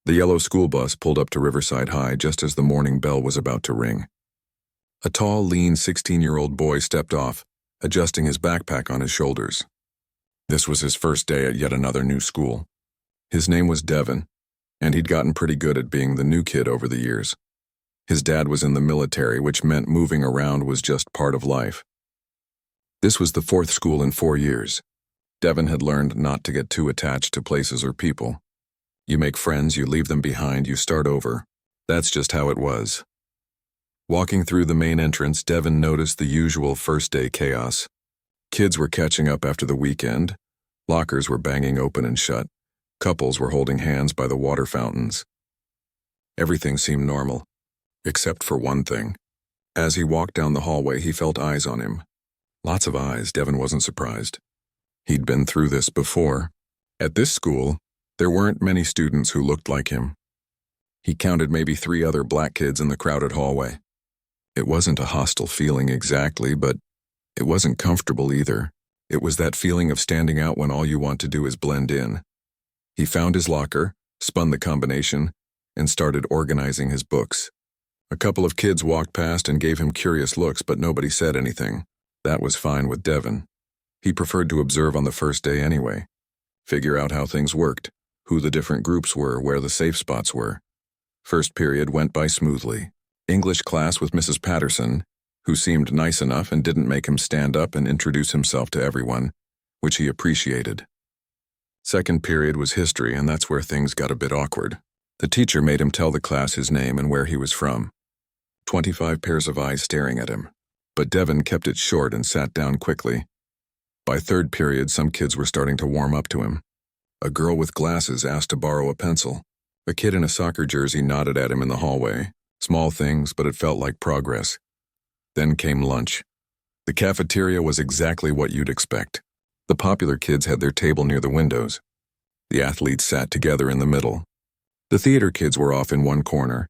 The yellow school bus pulled up to Riverside High just as the morning bell was about to ring. A tall, lean 16-year-old boy stepped off, adjusting his backpack on his shoulders. This was his first day at yet another new school. His name was Devin, and he'd gotten pretty good at being the new kid over the years. His dad was in the military, which meant moving around was just part of life. This was the fourth school in 4 years. Devin had learned not to get too attached to places or people. You make friends, you leave them behind, you start over. That's just how it was. Walking through the main entrance, Devin noticed the usual first-day chaos. Kids were catching up after the weekend. Lockers were banging open and shut. Couples were holding hands by the water fountains. Everything seemed normal, except for one thing. As he walked down the hallway, he felt eyes on him. Lots of eyes. Devin wasn't surprised. He'd been through this before. At this school, there weren't many students who looked like him. He counted maybe 3 other black kids in the crowded hallway. It wasn't a hostile feeling exactly, but it wasn't comfortable either. It was that feeling of standing out when all you want to do is blend in. He found his locker, spun the combination, and started organizing his books. A couple of kids walked past and gave him curious looks, but nobody said anything. That was fine with Devin. He preferred to observe on the first day anyway. Figure out how things worked, who the different groups were, where the safe spots were. First period went by smoothly. English class with Mrs. Patterson, who seemed nice enough and didn't make him stand up and introduce himself to everyone, which he appreciated. Second period was history, and that's where things got a bit awkward. The teacher made him tell the class his name and where he was from. 25 pairs of eyes staring at him, but Devin kept it short and sat down quickly. By third period, some kids were starting to warm up to him. A girl with glasses asked to borrow a pencil. A kid in a soccer jersey nodded at him in the hallway. Small things, but it felt like progress. Then came lunch. The cafeteria was exactly what you'd expect. The popular kids had their table near the windows. The athletes sat together in the middle. The theater kids were off in one corner.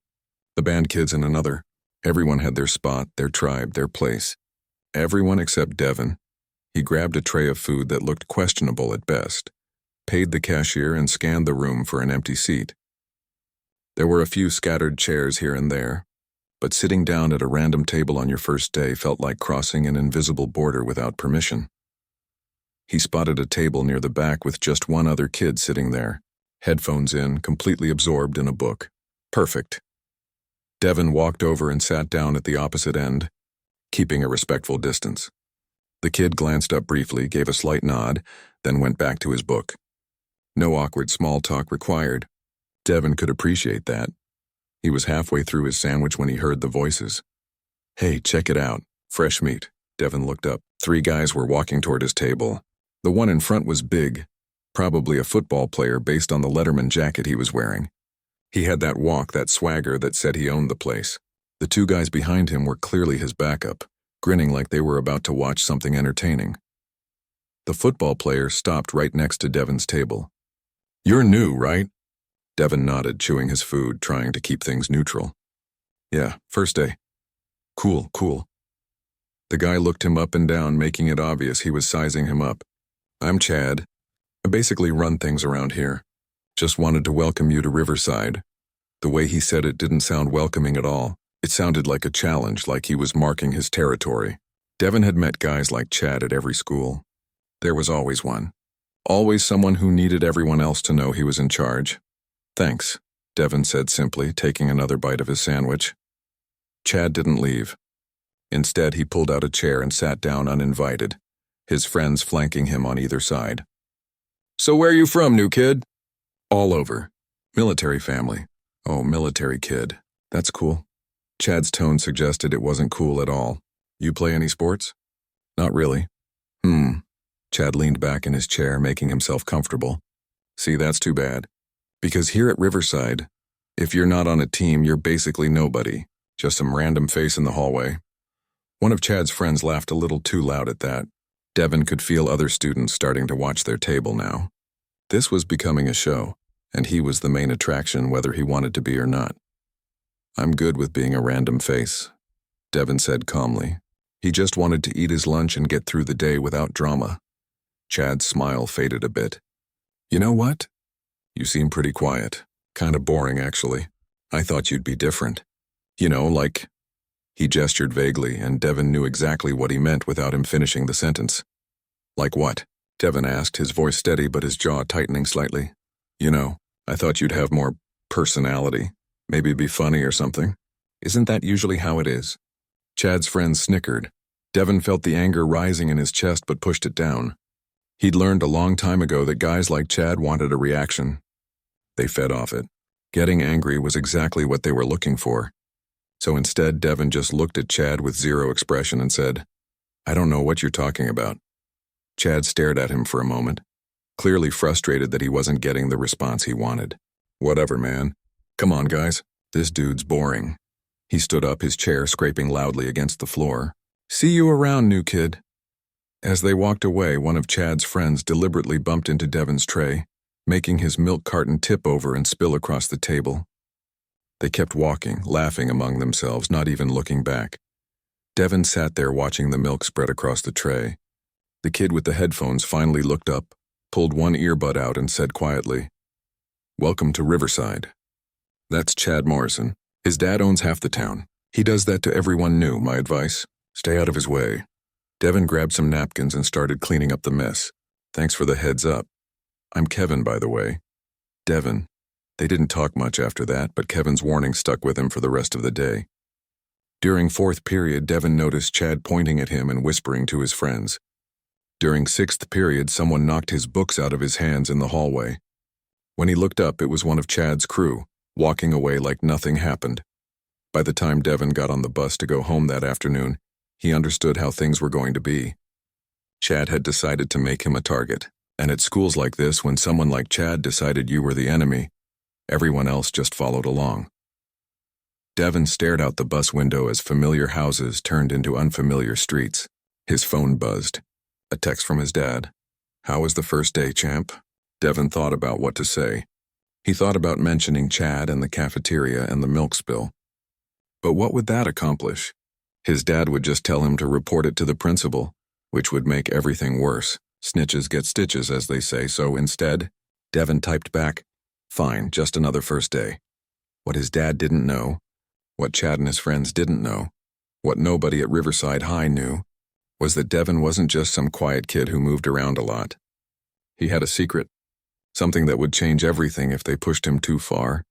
The band kids in another. Everyone had their spot, their tribe, their place. Everyone except Devin. He grabbed a tray of food that looked questionable at best, paid the cashier, and scanned the room for an empty seat. There were a few scattered chairs here and there, but sitting down at a random table on your first day felt like crossing an invisible border without permission. He spotted a table near the back with just one other kid sitting there, headphones in, completely absorbed in a book. Perfect. Devin walked over and sat down at the opposite end, keeping a respectful distance. The kid glanced up briefly, gave a slight nod, then went back to his book. No awkward small talk required. Devin could appreciate that. He was halfway through his sandwich when he heard the voices. "Hey, check it out. Fresh meat." Devin looked up. 3 guys were walking toward his table. The one in front was big, probably a football player based on the Letterman jacket he was wearing. He had that walk, that swagger that said he owned the place. The 2 guys behind him were clearly his backup, grinning like they were about to watch something entertaining. The football player stopped right next to Devin's table. "You're new, right?" Devin nodded, chewing his food, trying to keep things neutral. "Yeah, first day." Cool. The guy looked him up and down, making it obvious he was sizing him up. "I'm Chad. I basically run things around here. Just wanted to welcome you to Riverside." The way he said it didn't sound welcoming at all. It sounded like a challenge, like he was marking his territory. Devin had met guys like Chad at every school. There was always one. Always someone who needed everyone else to know he was in charge. "Thanks," Devin said simply, taking another bite of his sandwich. Chad didn't leave. Instead, he pulled out a chair and sat down uninvited, his friends flanking him on either side. "So where you from, new kid?" "All over. Military family." "Oh, military kid. That's cool." Chad's tone suggested it wasn't cool at all. "You play any sports?" "Not really." Chad leaned back in his chair, making himself comfortable. "See, that's too bad. Because here at Riverside, if you're not on a team, you're basically nobody, just some random face in the hallway." One of Chad's friends laughed a little too loud at that. Devin could feel other students starting to watch their table now. This was becoming a show, and he was the main attraction whether he wanted to be or not. "I'm good with being a random face," Devin said calmly. He just wanted to eat his lunch and get through the day without drama. Chad's smile faded a bit. "You know what? You seem pretty quiet." Kinda boring, actually. I thought you'd be different. You know, like... He gestured vaguely, and Devin knew exactly what he meant without him finishing the sentence. Like what? Devin asked, his voice steady but his jaw tightening slightly. You know, I thought you'd have more personality. Maybe be funny or something. Isn't that usually how it is? Chad's friend snickered. Devin felt the anger rising in his chest but pushed it down. He'd learned a long time ago that guys like Chad wanted a reaction. They fed off it. Getting angry was exactly what they were looking for. So instead, Devin just looked at Chad with zero expression and said, I don't know what you're talking about. Chad stared at him for a moment, clearly frustrated that he wasn't getting the response he wanted. Whatever, man. Come on, guys. This dude's boring. He stood up, his chair scraping loudly against the floor. See you around, new kid. As they walked away, one of Chad's friends deliberately bumped into Devin's tray, making his milk carton tip over and spill across the table. They kept walking, laughing among themselves, not even looking back. Devin sat there watching the milk spread across the tray. The kid with the headphones finally looked up, pulled one earbud out and said quietly, Welcome to Riverside. That's Chad Morrison. His dad owns half the town. He does that to everyone new, my advice. Stay out of his way. Devin grabbed some napkins and started cleaning up the mess. Thanks for the heads up. I'm Kevin, by the way. Devin. They didn't talk much after that, but Kevin's warning stuck with him for the rest of the day. During fourth period, Devin noticed Chad pointing at him and whispering to his friends. During sixth period, someone knocked his books out of his hands in the hallway. When he looked up, it was one of Chad's crew, walking away like nothing happened. By the time Devin got on the bus to go home that afternoon, he understood how things were going to be. Chad had decided to make him a target, and at schools like this, when someone like Chad decided you were the enemy, everyone else just followed along. Devin stared out the bus window as familiar houses turned into unfamiliar streets. His phone buzzed. A text from his dad. How was the first day, champ? Devin thought about what to say. He thought about mentioning Chad and the cafeteria and the milk spill. But what would that accomplish? His dad would just tell him to report it to the principal, which would make everything worse. Snitches get stitches, as they say, so instead, Devin typed back, Fine, just another first day. What his dad didn't know, what Chad and his friends didn't know, what nobody at Riverside High knew, was that Devin wasn't just some quiet kid who moved around a lot. He had a secret, something that would change everything if they pushed him too far,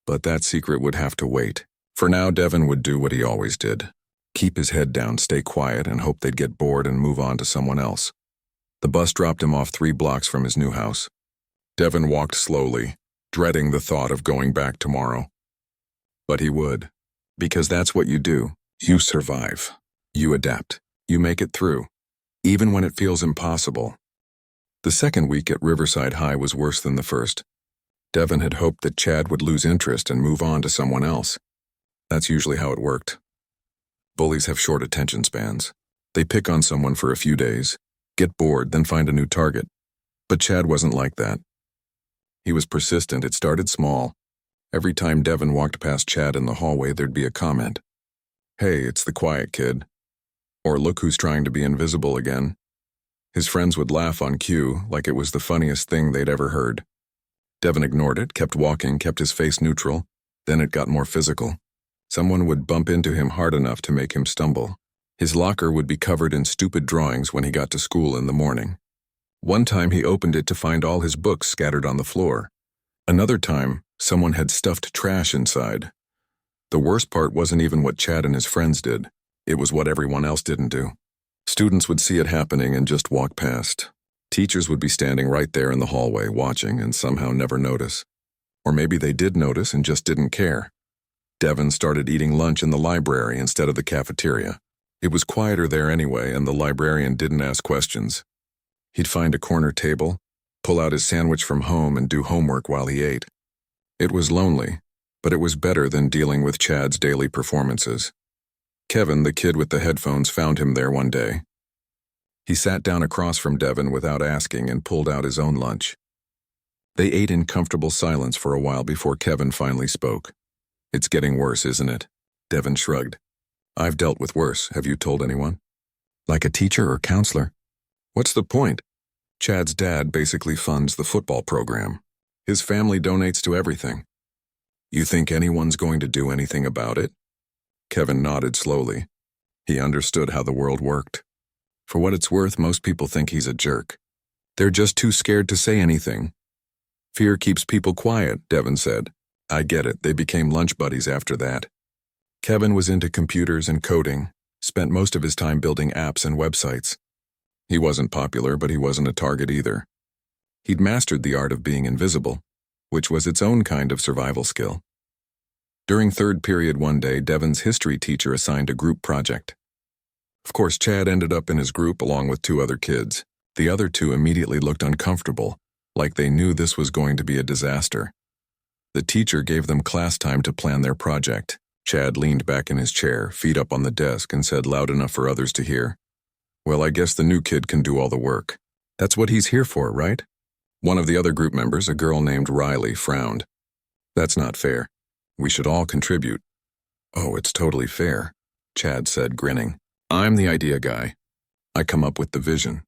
but that secret would have to wait. For now, Devin would do what he always did. Keep his head down, stay quiet, and hope they'd get bored and move on to someone else. The bus dropped him off 3 blocks from his new house. Devin walked slowly, dreading the thought of going back tomorrow. But he would, because that's what you do. You survive. You adapt. You make it through, even when it feels impossible. The second week at Riverside High was worse than the first. Devin had hoped that Chad would lose interest and move on to someone else. That's usually how it worked. Bullies have short attention spans. They pick on someone for a few days, get bored, then find a new target. But Chad wasn't like that. He was persistent. It started small. Every time Devin walked past Chad in the hallway, there'd be a comment. Hey, it's the quiet kid. Or look who's trying to be invisible again. His friends would laugh on cue, like it was the funniest thing they'd ever heard. Devin ignored it, kept walking, kept his face neutral. Then it got more physical. Someone would bump into him hard enough to make him stumble. His locker would be covered in stupid drawings when he got to school in the morning. One time he opened it to find all his books scattered on the floor. Another time, someone had stuffed trash inside. The worst part wasn't even what Chad and his friends did. It was what everyone else didn't do. Students would see it happening and just walk past. Teachers would be standing right there in the hallway watching and somehow never notice. Or maybe they did notice and just didn't care. Devin started eating lunch in the library instead of the cafeteria. It was quieter there anyway, and the librarian didn't ask questions. He'd find a corner table, pull out his sandwich from home, and do homework while he ate. It was lonely, but it was better than dealing with Chad's daily performances. Kevin, the kid with the headphones, found him there one day. He sat down across from Devin without asking and pulled out his own lunch. They ate in comfortable silence for a while before Kevin finally spoke. It's getting worse, isn't it? Devin shrugged. I've dealt with worse. Have you told anyone? Like a teacher or counselor? What's the point? Chad's dad basically funds the football program. His family donates to everything. You think anyone's going to do anything about it? Kevin nodded slowly. He understood how the world worked. For what it's worth, most people think he's a jerk. They're just too scared to say anything. Fear keeps people quiet, Devin said. I get it, they became lunch buddies after that. Kevin was into computers and coding, spent most of his time building apps and websites. He wasn't popular, but he wasn't a target either. He'd mastered the art of being invisible, which was its own kind of survival skill. During third period one day, Devin's history teacher assigned a group project. Of course, Chad ended up in his group along with 2 other kids. The other 2 immediately looked uncomfortable, like they knew this was going to be a disaster. The teacher gave them class time to plan their project. Chad leaned back in his chair, feet up on the desk, and said loud enough for others to hear, "Well, I guess the new kid can do all the work. That's what he's here for, right?" One of the other group members, a girl named Riley, frowned. "That's not fair. We should all contribute." "Oh, it's totally fair," Chad said, grinning. "I'm the idea guy. I come up with the vision.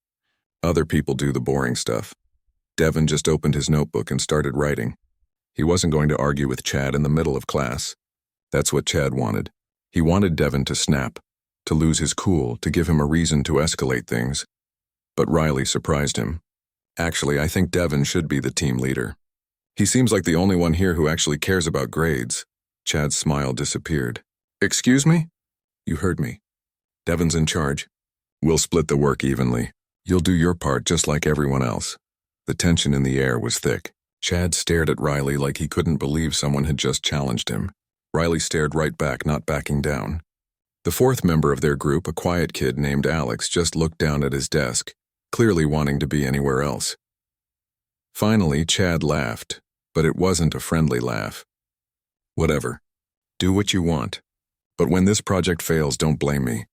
Other people do the boring stuff." Devin just opened his notebook and started writing. He wasn't going to argue with Chad in the middle of class. That's what Chad wanted. He wanted Devin to snap, to lose his cool, to give him a reason to escalate things. But Riley surprised him. "Actually, I think Devin should be the team leader. He seems like the only one here who actually cares about grades." Chad's smile disappeared. "Excuse me?" "You heard me. Devin's in charge. We'll split the work evenly. You'll do your part just like everyone else." The tension in the air was thick. Chad stared at Riley like he couldn't believe someone had just challenged him. Riley stared right back, not backing down. The 4th member of their group, a quiet kid named Alex, just looked down at his desk, clearly wanting to be anywhere else. Finally, Chad laughed, but it wasn't a friendly laugh. "Whatever. Do what you want. But when this project fails, don't blame me."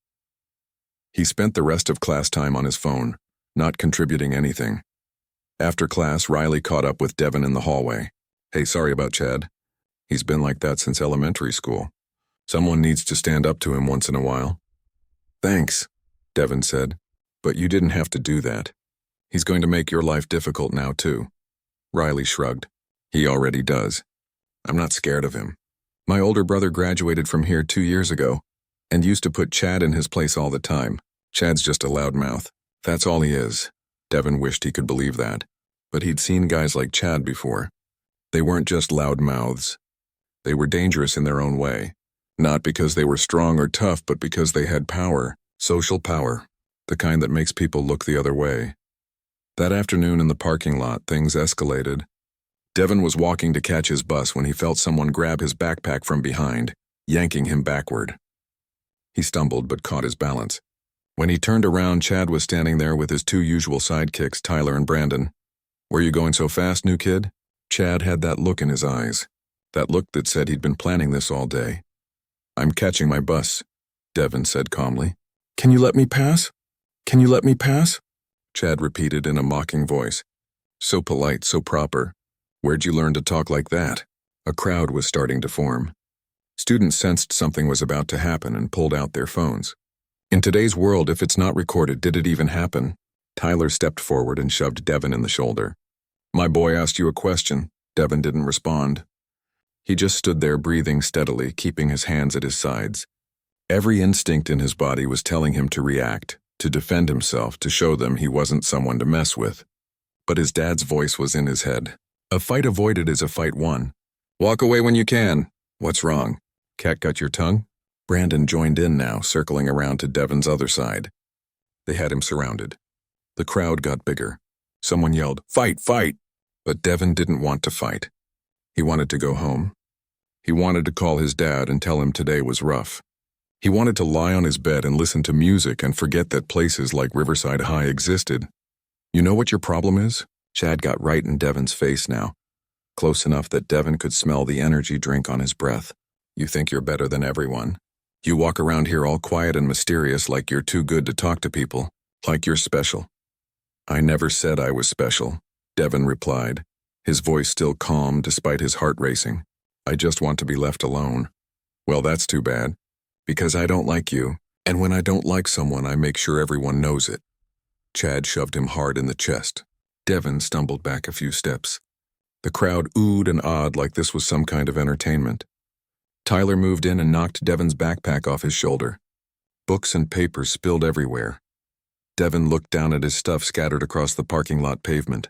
He spent the rest of class time on his phone, not contributing anything. After class, Riley caught up with Devin in the hallway. "Hey, sorry about Chad. He's been like that since elementary school. Someone needs to stand up to him once in a while." "Thanks," Devin said, "but you didn't have to do that. He's going to make your life difficult now, too." Riley shrugged. "He already does. I'm not scared of him. My older brother graduated from here 2 years ago and used to put Chad in his place all the time. Chad's just a loudmouth. That's all he is." Devin wished he could believe that, but he'd seen guys like Chad before. They weren't just loud mouths. They were dangerous in their own way. Not because they were strong or tough, but because they had power, social power, the kind that makes people look the other way. That afternoon in the parking lot, things escalated. Devin was walking to catch his bus when he felt someone grab his backpack from behind, yanking him backward. He stumbled but caught his balance. When he turned around, Chad was standing there with his 2 usual sidekicks, Tyler and Brandon. "Where you going so fast, new kid?" Chad had that look in his eyes, that look that said he'd been planning this all day. "I'm catching my bus," Devin said calmly. "Can you let me pass? Can you let me pass?" Chad repeated in a mocking voice. So polite, so proper. "Where'd you learn to talk like that?" A crowd was starting to form. Students sensed something was about to happen and pulled out their phones. In today's world, if it's not recorded, did it even happen? Tyler stepped forward and shoved Devin in the shoulder. "My boy asked you a question." Devin didn't respond. He just stood there breathing steadily, keeping his hands at his sides. Every instinct in his body was telling him to react, to defend himself, to show them he wasn't someone to mess with. But his dad's voice was in his head. "A fight avoided is a fight won. Walk away when you can. What's wrong? Cat got your tongue?" Brandon joined in now, circling around to Devin's other side. They had him surrounded. The crowd got bigger. Someone yelled, "Fight, fight!" But Devin didn't want to fight. He wanted to go home. He wanted to call his dad and tell him today was rough. He wanted to lie on his bed and listen to music and forget that places like Riverside High existed. "You know what your problem is?" Chad got right in Devin's face now, close enough that Devin could smell the energy drink on his breath. "You think you're better than everyone. You walk around here all quiet and mysterious like you're too good to talk to people, like you're special." "I never said I was special," Devin replied, his voice still calm despite his heart racing. "I just want to be left alone." "Well, that's too bad, because I don't like you, and when I don't like someone, I make sure everyone knows it." Chad shoved him hard in the chest. Devin stumbled back a few steps. The crowd oohed and awed like this was some kind of entertainment. Tyler moved in and knocked Devon's backpack off his shoulder. Books and papers spilled everywhere. Devon looked down at his stuff scattered across the parking lot pavement.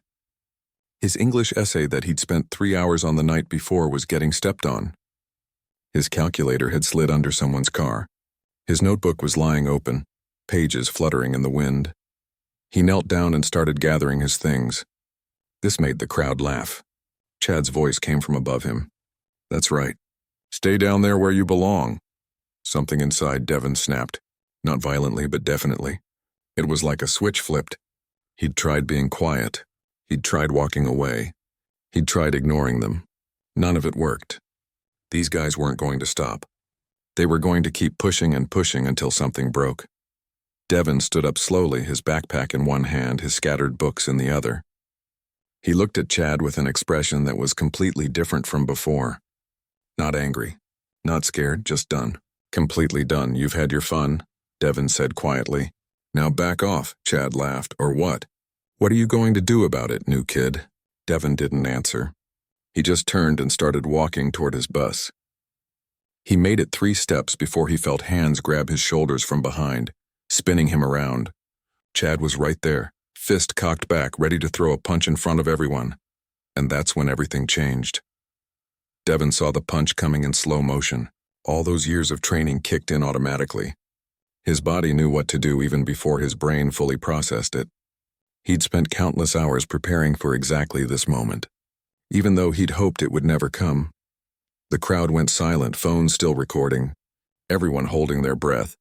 His English essay that he'd spent 3 hours on the night before was getting stepped on. His calculator had slid under someone's car. His notebook was lying open, pages fluttering in the wind. He knelt down and started gathering his things. This made the crowd laugh. Chad's voice came from above him. "That's right. Stay down there where you belong." Something inside Devon snapped. Not violently, but definitely. It was like a switch flipped. He'd tried being quiet. He'd tried walking away. He'd tried ignoring them. None of it worked. These guys weren't going to stop. They were going to keep pushing and pushing until something broke. Devon stood up slowly, his backpack in one hand, his scattered books in the other. He looked at Chad with an expression that was completely different from before. Not angry. Not scared, just done. "Completely done. You've had your fun," Devon said quietly. "Now back off," Chad laughed. "Or what? What are you going to do about it, new kid?" Devon didn't answer. He just turned and started walking toward his bus. He made it 3 steps before he felt hands grab his shoulders from behind, spinning him around. Chad was right there, fist cocked back, ready to throw a punch in front of everyone. And that's when everything changed. Devon saw the punch coming in slow motion. All those years of training kicked in automatically. His body knew what to do even before his brain fully processed it. He'd spent countless hours preparing for exactly this moment, even though he'd hoped it would never come. The crowd went silent, phones still recording, everyone holding their breath.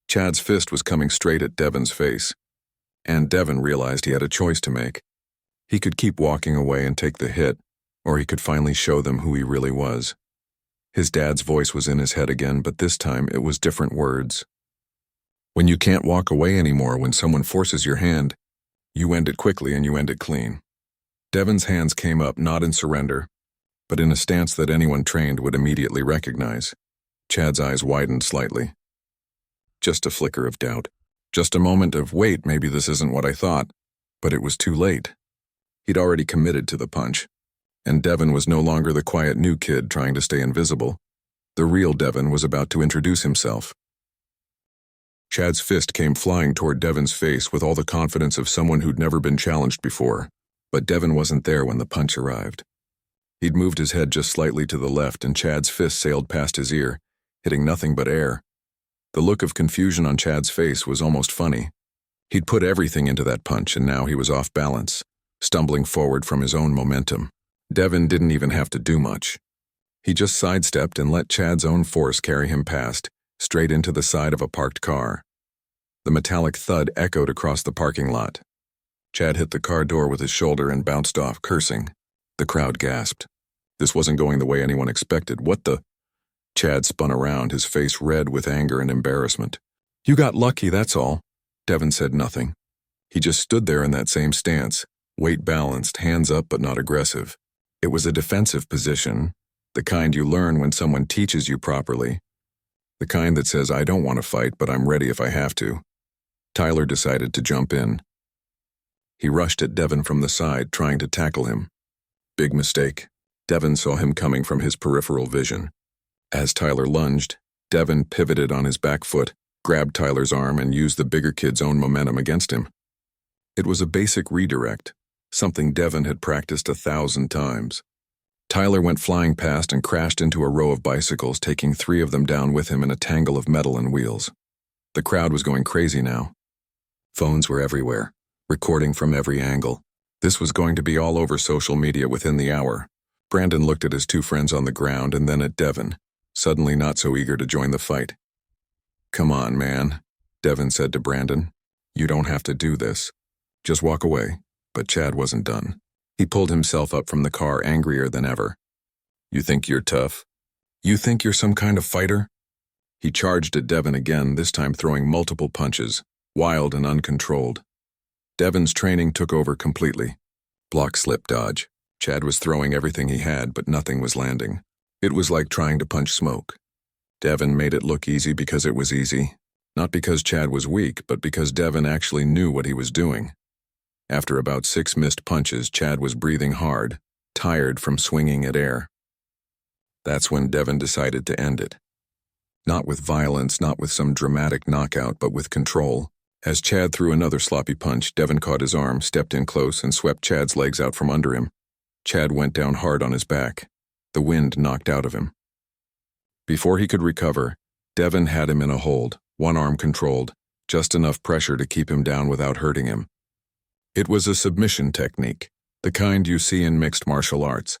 Chad's fist was coming straight at Devon's face, and Devon realized he had a choice to make. He could keep walking away and take the hit, or he could finally show them who he really was. His dad's voice was in his head again, but this time it was different words. "When you can't walk away anymore when someone forces your hand, you end it quickly and you end it clean." Devon's hands came up, not in surrender, but in a stance that anyone trained would immediately recognize. Chad's eyes widened slightly. Just a flicker of doubt. Just a moment of, wait, maybe this isn't what I thought. But it was too late. He'd already committed to the punch. And Devon was no longer the quiet new kid trying to stay invisible. The real Devon was about to introduce himself. Chad's fist came flying toward Devon's face with all the confidence of someone who'd never been challenged before. But Devon wasn't there when the punch arrived. He'd moved his head just slightly to the left, and Chad's fist sailed past his ear, hitting nothing but air. The look of confusion on Chad's face was almost funny. He'd put everything into that punch, and now he was off balance, stumbling forward from his own momentum. Devon didn't even have to do much. He just sidestepped and let Chad's own force carry him past, straight into the side of a parked car. The metallic thud echoed across the parking lot. Chad hit the car door with his shoulder and bounced off, cursing. The crowd gasped. This wasn't going the way anyone expected. "What the?" Chad spun around, his face red with anger and embarrassment. "You got lucky, that's all." Devon said nothing. He just stood there in that same stance, weight balanced, hands up but not aggressive. It was a defensive position, the kind you learn when someone teaches you properly. The kind that says, "I don't want to fight, but I'm ready if I have to." Tyler decided to jump in. He rushed at Devon from the side, trying to tackle him. Big mistake. Devon saw him coming from his peripheral vision. As Tyler lunged, Devon pivoted on his back foot, grabbed Tyler's arm, and used the bigger kid's own momentum against him. It was a basic redirect, something Devon had practiced 1,000 times. Tyler went flying past and crashed into a row of bicycles, taking 3 of them down with him in a tangle of metal and wheels. The crowd was going crazy now. Phones were everywhere, recording from every angle. This was going to be all over social media within the hour. Brandon looked at his 2 friends on the ground and then at Devon, suddenly not so eager to join the fight. "Come on, man," Devon said to Brandon. "You don't have to do this. Just walk away." But Chad wasn't done. He pulled himself up from the car, angrier than ever. "You think you're tough? You think you're some kind of fighter?" He charged at Devon again, this time throwing multiple punches, wild and uncontrolled. Devon's training took over completely. Block, slip, dodge. Chad was throwing everything he had, but nothing was landing. It was like trying to punch smoke. Devon made it look easy because it was easy. Not because Chad was weak, but because Devon actually knew what he was doing. After about 6 missed punches, Chad was breathing hard, tired from swinging at air. That's when Devin decided to end it. Not with violence, not with some dramatic knockout, but with control. As Chad threw another sloppy punch, Devin caught his arm, stepped in close, and swept Chad's legs out from under him. Chad went down hard on his back. The wind knocked out of him. Before he could recover, Devin had him in a hold, one arm controlled, just enough pressure to keep him down without hurting him. It was a submission technique, the kind you see in mixed martial arts.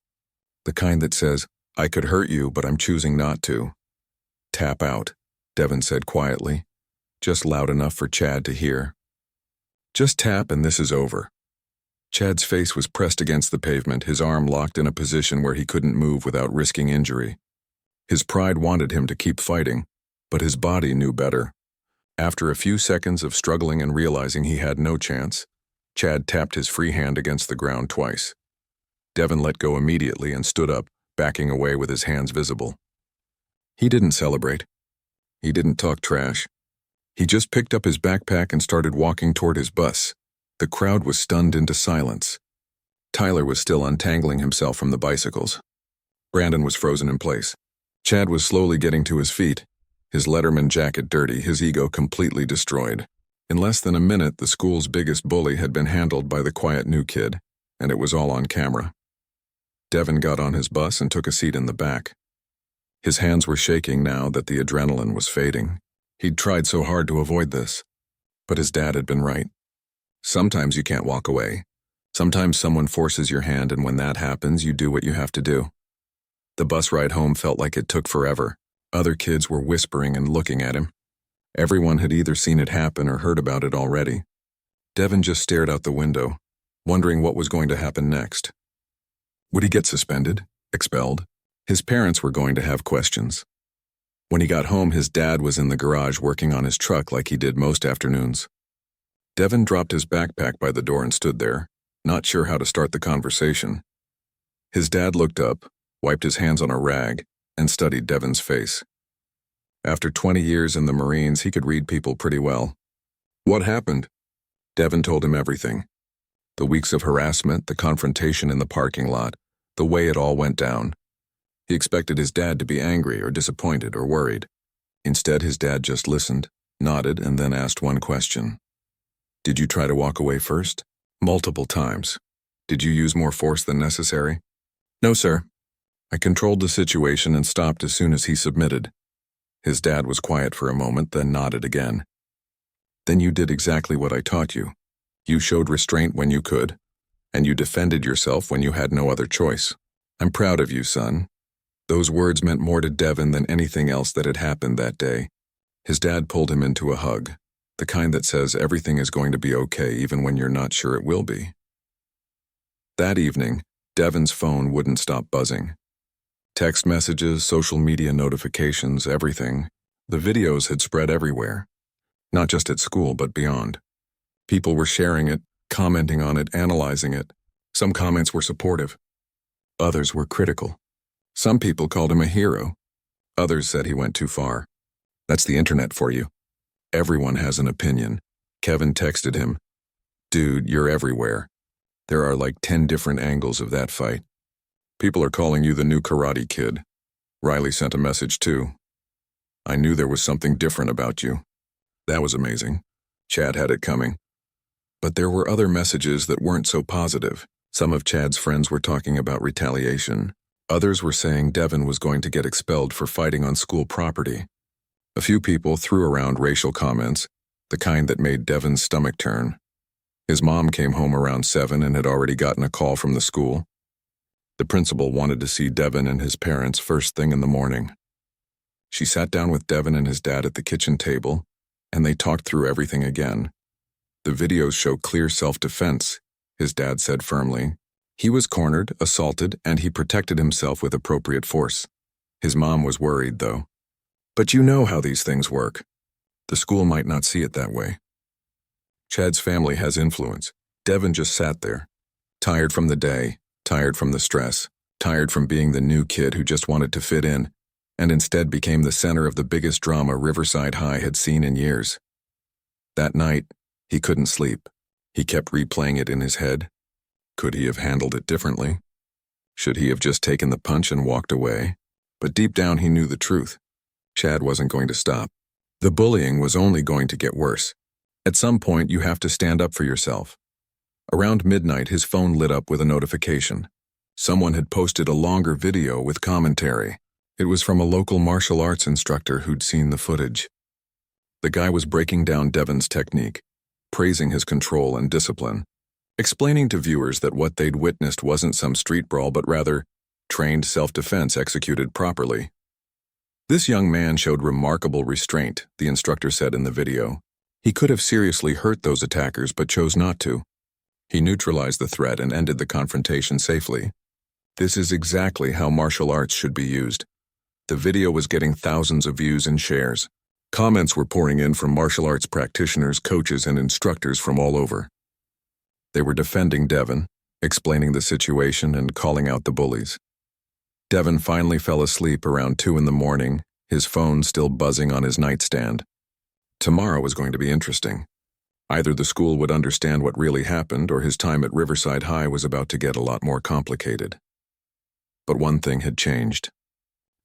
The kind that says, "I could hurt you, but I'm choosing not to." "Tap out," Devin said quietly, just loud enough for Chad to hear. "Just tap and this is over." Chad's face was pressed against the pavement, his arm locked in a position where he couldn't move without risking injury. His pride wanted him to keep fighting, but his body knew better. After a few seconds of struggling and realizing he had no chance, Chad tapped his free hand against the ground twice. Devin let go immediately and stood up, backing away with his hands visible. He didn't celebrate. He didn't talk trash. He just picked up his backpack and started walking toward his bus. The crowd was stunned into silence. Tyler was still untangling himself from the bicycles. Brandon was frozen in place. Chad was slowly getting to his feet, his Letterman jacket dirty, his ego completely destroyed. In less than a minute, the school's biggest bully had been handled by the quiet new kid, and it was all on camera. Devin got on his bus and took a seat in the back. His hands were shaking now that the adrenaline was fading. He'd tried so hard to avoid this, but his dad had been right. Sometimes you can't walk away. Sometimes someone forces your hand, and when that happens, you do what you have to do. The bus ride home felt like it took forever. Other kids were whispering and looking at him. Everyone had either seen it happen or heard about it already. Devin just stared out the window, wondering what was going to happen next. Would he get suspended? Expelled? His parents were going to have questions. When he got home, his dad was in the garage working on his truck like he did most afternoons. Devin dropped his backpack by the door and stood there, not sure how to start the conversation. His dad looked up, wiped his hands on a rag, and studied Devin's face. After 20 years in the Marines, he could read people pretty well. "What happened?" Devin told him everything. The weeks of harassment, the confrontation in the parking lot, the way it all went down. He expected his dad to be angry or disappointed or worried. Instead, his dad just listened, nodded, and then asked one question. "Did you try to walk away first?" "Multiple times." "Did you use more force than necessary?" "No, sir. I controlled the situation and stopped as soon as he submitted." His dad was quiet for a moment, then nodded again. "Then you did exactly what I taught you. You showed restraint when you could, and you defended yourself when you had no other choice. I'm proud of you, son." Those words meant more to Devin than anything else that had happened that day. His dad pulled him into a hug, the kind that says everything is going to be okay even when you're not sure it will be. That evening, Devin's phone wouldn't stop buzzing. Text messages, social media notifications, everything. The videos had spread everywhere. Not just at school, but beyond. People were sharing it, commenting on it, analyzing it. Some comments were supportive. Others were critical. Some people called him a hero. Others said he went too far. That's the internet for you. Everyone has an opinion. Kevin texted him, "Dude, you're everywhere. There are like 10 different angles of that fight. People are calling you the new Karate Kid." Riley sent a message too. "I knew there was something different about you." That was amazing. Chad had it coming. But there were other messages that weren't so positive. Some of Chad's friends were talking about retaliation. Others were saying Devin was going to get expelled for fighting on school property. A few people threw around racial comments, the kind that made Devin's stomach turn. His mom came home around 7 and had already gotten a call from the school. The principal wanted to see Devin and his parents first thing in the morning. She sat down with Devin and his dad at the kitchen table, and they talked through everything again. "The videos show clear self-defense," his dad said firmly. "He was cornered, assaulted, and he protected himself with appropriate force." His mom was worried, though. "But you know how these things work. The school might not see it that way." Chad's family has influence. Devin just sat there, tired from the day, tired from the stress, tired from being the new kid who just wanted to fit in, and instead became the center of the biggest drama Riverside High had seen in years. That night, he couldn't sleep. He kept replaying it in his head. Could he have handled it differently? Should he have just taken the punch and walked away? But deep down he knew the truth. Chad wasn't going to stop. The bullying was only going to get worse. At some point, you have to stand up for yourself. Around midnight, his phone lit up with a notification. Someone had posted a longer video with commentary. It was from a local martial arts instructor who'd seen the footage. The guy was breaking down Devon's technique, praising his control and discipline, explaining to viewers that what they'd witnessed wasn't some street brawl but rather trained self-defense executed properly. This young man showed remarkable restraint, the instructor said in the video. He could have seriously hurt those attackers but chose not to. He neutralized the threat and ended the confrontation safely. This is exactly how martial arts should be used. The video was getting thousands of views and shares. Comments were pouring in from martial arts practitioners, coaches, and instructors from all over. They were defending Devon, explaining the situation and calling out the bullies. Devon finally fell asleep around 2 a.m, his phone still buzzing on his nightstand. Tomorrow was going to be interesting. Either the school would understand what really happened or his time at Riverside High was about to get a lot more complicated. But one thing had changed.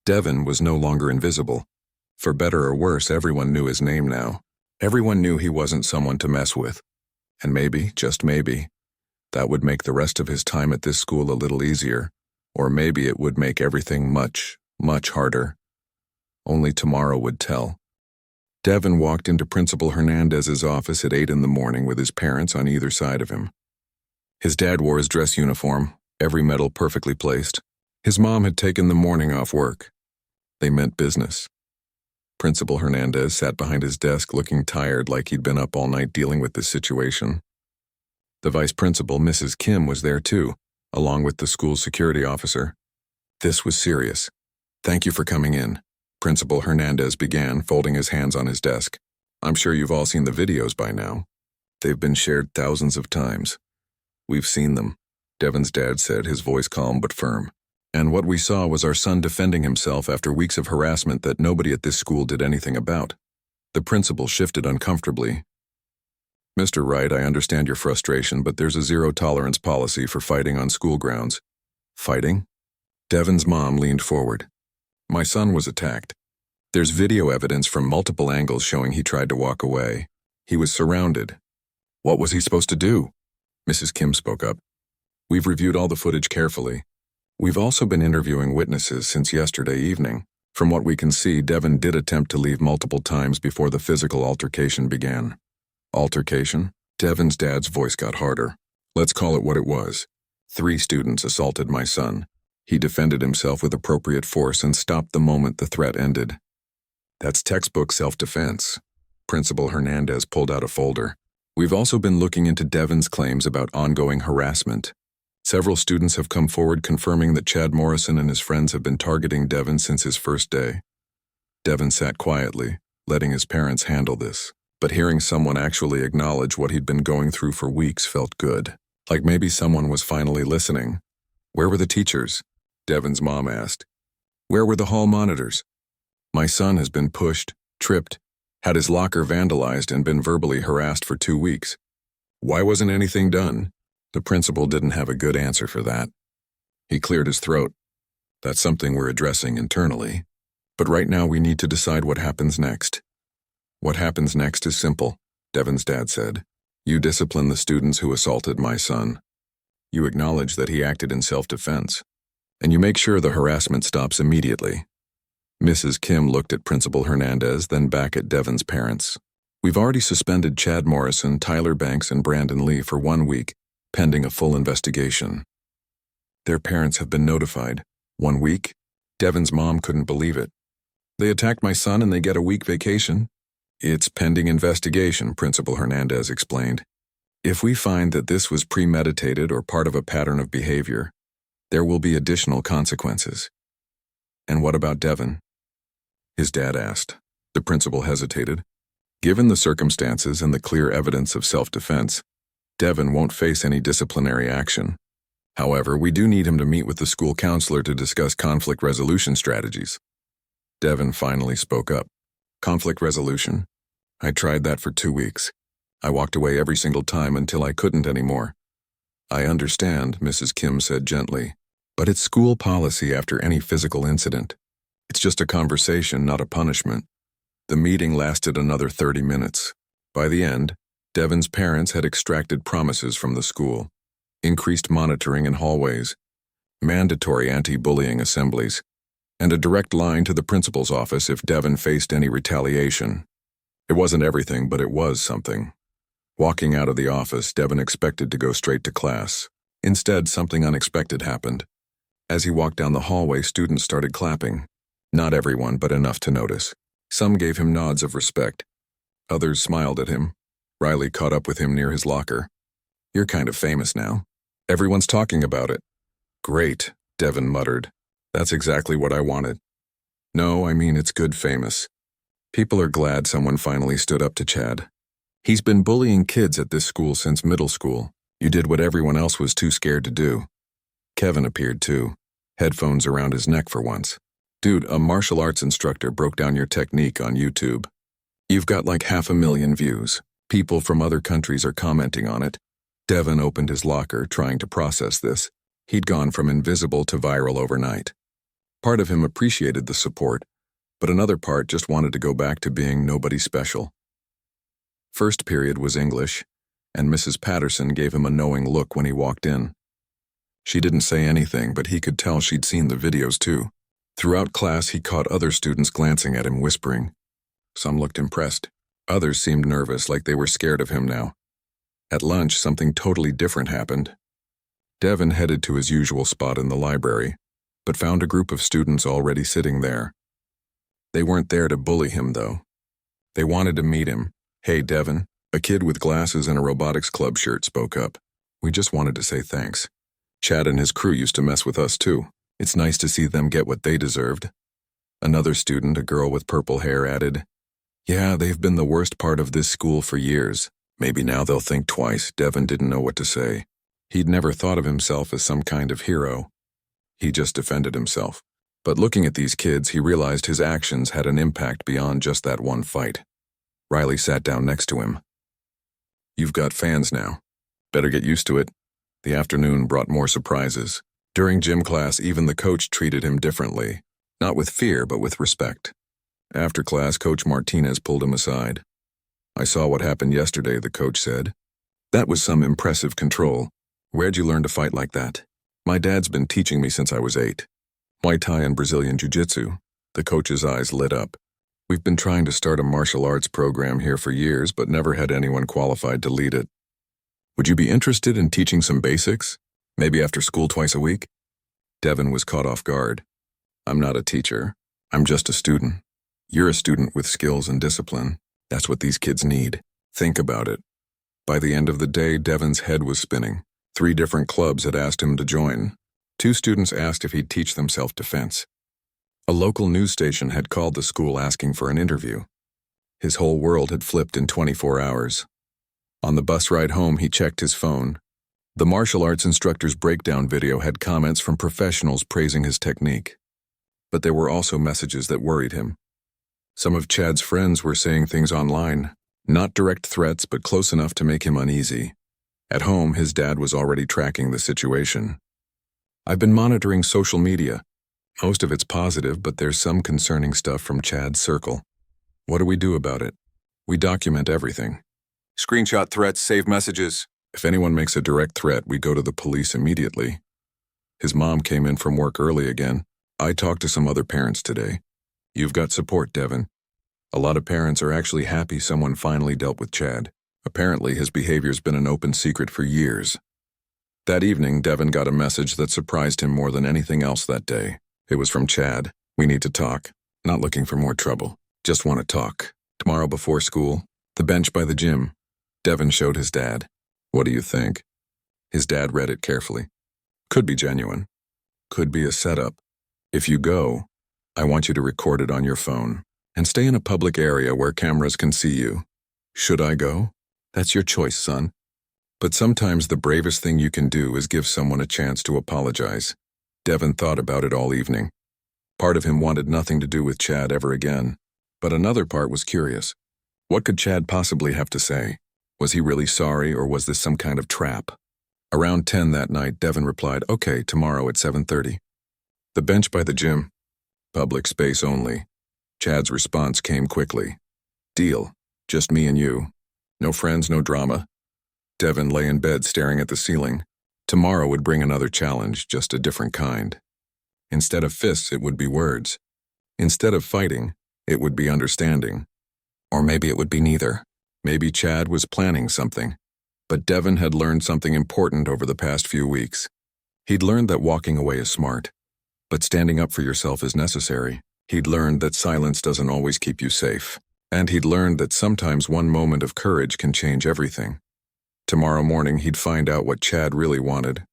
Devon was no longer invisible. For better or worse, everyone knew his name now. Everyone knew he wasn't someone to mess with. And maybe, just maybe, that would make the rest of his time at this school a little easier. Or maybe it would make everything much, much harder. Only tomorrow would tell. Devon walked into Principal Hernandez's office at 8 a.m. with his parents on either side of him. His dad wore his dress uniform, every medal perfectly placed. His mom had taken the morning off work. They meant business. Principal Hernandez sat behind his desk looking tired, like he'd been up all night dealing with this situation. The vice principal, Mrs. Kim, was there too, along with the school security officer. This was serious. "Thank you for coming in," Principal Hernandez began, folding his hands on his desk. "I'm sure you've all seen the videos by now. They've been shared thousands of times." "We've seen them," Devon's dad said, his voice calm but firm. "And what we saw was our son defending himself after weeks of harassment that nobody at this school did anything about." The principal shifted uncomfortably. "Mr. Wright, I understand your frustration, but there's a zero-tolerance policy for fighting on school grounds." "Fighting?" Devon's mom leaned forward. "My son was attacked. There's video evidence from multiple angles showing he tried to walk away. He was surrounded." "What was he supposed to do?" Mrs. Kim spoke up. "We've reviewed all the footage carefully. We've also been interviewing witnesses since yesterday evening. From what we can see, Devon did attempt to leave multiple times before the physical altercation began." "Altercation?" Devon's dad's voice got harder. "Let's call it what it was. 3 students assaulted my son. He defended himself with appropriate force and stopped the moment the threat ended." "That's textbook self-defense." Principal Hernandez pulled out a folder. "We've also been looking into Devon's claims about ongoing harassment. Several students have come forward confirming that Chad Morrison and his friends have been targeting Devon since his first day." Devon sat quietly, letting his parents handle this. But hearing someone actually acknowledge what he'd been going through for weeks felt good. Like maybe someone was finally listening. "Where were the teachers?" Devon's mom asked. "Where were the hall monitors? My son has been pushed, tripped, had his locker vandalized, and been verbally harassed for 2 weeks. Why wasn't anything done?" The principal didn't have a good answer for that. He cleared his throat. "That's something we're addressing internally. But right now we need to decide what happens next." "What happens next is simple," Devon's dad said. "You discipline the students who assaulted my son. You acknowledge that he acted in self-defense. And you make sure the harassment stops immediately." Mrs. Kim looked at Principal Hernandez, then back at Devon's parents. "We've already suspended Chad Morrison, Tyler Banks, and Brandon Lee for 1 week, pending a full investigation." Their parents have been notified. 1 week? Devon's mom couldn't believe it. "They attacked my son and they get a week vacation?" "It's pending investigation," Principal Hernandez explained. "If we find that this was premeditated or part of a pattern of behavior, there will be additional consequences." "And what about Devon?" his dad asked. The principal hesitated. "Given the circumstances and the clear evidence of self-defense, Devon won't face any disciplinary action. However, we do need him to meet with the school counselor to discuss conflict resolution strategies." Devon finally spoke up. "Conflict resolution? I tried that for 2 weeks. I walked away every single time until I couldn't anymore." "I understand," Mrs. Kim said gently, But it's school policy after any physical incident. It's just a conversation, not a punishment. The meeting lasted another 30 minutes. By the end, Devon's parents had extracted promises from the school. Increased monitoring in hallways, mandatory anti-bullying assemblies, and a direct line to the principal's office if Devon faced any retaliation. It wasn't everything, but it was something. Walking out of the office, Devon expected to go straight to class. Instead, something unexpected happened. As he walked down the hallway, students started clapping. Not everyone, but enough to notice. Some gave him nods of respect. Others smiled at him. Riley caught up with him near his locker. "You're kind of famous now. Everyone's talking about it." "Great," Devon muttered. "That's exactly what I wanted." "No, I mean it's good famous. People are glad someone finally stood up to Chad. He's been bullying kids at this school since middle school. You did what everyone else was too scared to do." Kevin appeared too, headphones around his neck for once. "Dude, a martial arts instructor broke down your technique on YouTube. You've got like 500,000 views. People from other countries are commenting on it." Devon opened his locker, trying to process this. He'd gone from invisible to viral overnight. Part of him appreciated the support, but another part just wanted to go back to being nobody special. First period was English, and Mrs. Patterson gave him a knowing look when he walked in. She didn't say anything, but he could tell she'd seen the videos too. Throughout class, he caught other students glancing at him, whispering. Some looked impressed. Others seemed nervous, like they were scared of him now. At lunch, something totally different happened. Devon headed to his usual spot in the library, but found a group of students already sitting there. They weren't there to bully him, though. They wanted to meet him. "Hey, Devon," a kid with glasses and a robotics club shirt spoke up. "We just wanted to say thanks. Chad and his crew used to mess with us, too. It's nice to see them get what they deserved." Another student, a girl with purple hair, added, "Yeah, they've been the worst part of this school for years. Maybe now they'll think twice." Devon didn't know what to say. He'd never thought of himself as some kind of hero. He just defended himself. But looking at these kids, he realized his actions had an impact beyond just that one fight. Riley sat down next to him. "You've got fans now. Better get used to it." The afternoon brought more surprises. During gym class, even the coach treated him differently. Not with fear, but with respect. After class, Coach Martinez pulled him aside. "I saw what happened yesterday," the coach said. "That was some impressive control. Where'd you learn to fight like that?" "My dad's been teaching me since I was 8. Muay Thai and Brazilian Jiu-Jitsu." The coach's eyes lit up. "We've been trying to start a martial arts program here for years, but never had anyone qualified to lead it. Would you be interested in teaching some basics? Maybe after school twice a week?" Devon was caught off guard. "I'm not a teacher. I'm just a student." "You're a student with skills and discipline. That's what these kids need. Think about it." By the end of the day, Devon's head was spinning. 3 different clubs had asked him to join. 2 students asked if he'd teach them self-defense. A local news station had called the school asking for an interview. His whole world had flipped in 24 hours. On the bus ride home, he checked his phone. The martial arts instructor's breakdown video had comments from professionals praising his technique. But there were also messages that worried him. Some of Chad's friends were saying things online, not direct threats, but close enough to make him uneasy. At home, his dad was already tracking the situation. "I've been monitoring social media. Most of it's positive, but there's some concerning stuff from Chad's circle. What do we do about it?" "We document everything. Screenshot threats, save messages. If anyone makes a direct threat, we go to the police immediately." His mom came in from work early again. "I talked to some other parents today. You've got support, Devon." A lot of parents are actually happy someone finally dealt with Chad. Apparently, his behavior's been an open secret for years. That evening, Devon got a message that surprised him more than anything else that day. It was from Chad. "We need to talk. Not looking for more trouble. Just want to talk. Tomorrow before school. The bench by the gym." Devon showed his dad. "What do you think?" His dad read it carefully. "Could be genuine. Could be a setup. If you go, I want you to record it on your phone and stay in a public area where cameras can see you." "Should I go?" "That's your choice, son. But sometimes the bravest thing you can do is give someone a chance to apologize." Devon thought about it all evening. Part of him wanted nothing to do with Chad ever again, but another part was curious. What could Chad possibly have to say? Was he really sorry, or was this some kind of trap? Around 10 that night, Devin replied, "Okay, tomorrow at 7:30. The bench by the gym. Public space only. Chad's response came quickly. Deal. Just me and you. No friends, no drama. Devin lay in bed staring at the ceiling. Tomorrow would bring another challenge, just a different kind. Instead of fists, it would be words. Instead of fighting, it would be understanding. Or maybe it would be neither. Maybe Chad was planning something. But Devin had learned something important over the past few weeks. He'd learned that walking away is smart, but standing up for yourself is necessary. He'd learned that silence doesn't always keep you safe. And he'd learned that sometimes one moment of courage can change everything. Tomorrow morning, he'd find out what Chad really wanted.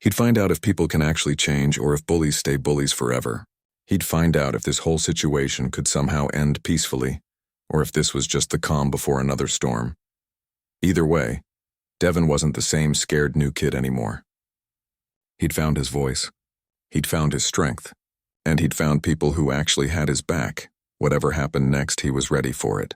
He'd find out if people can actually change or if bullies stay bullies forever. He'd find out if this whole situation could somehow end peacefully, or if this was just the calm before another storm. Either way, Devin wasn't the same scared new kid anymore. He'd found his voice. He'd found his strength. And he'd found people who actually had his back. Whatever happened next, he was ready for it.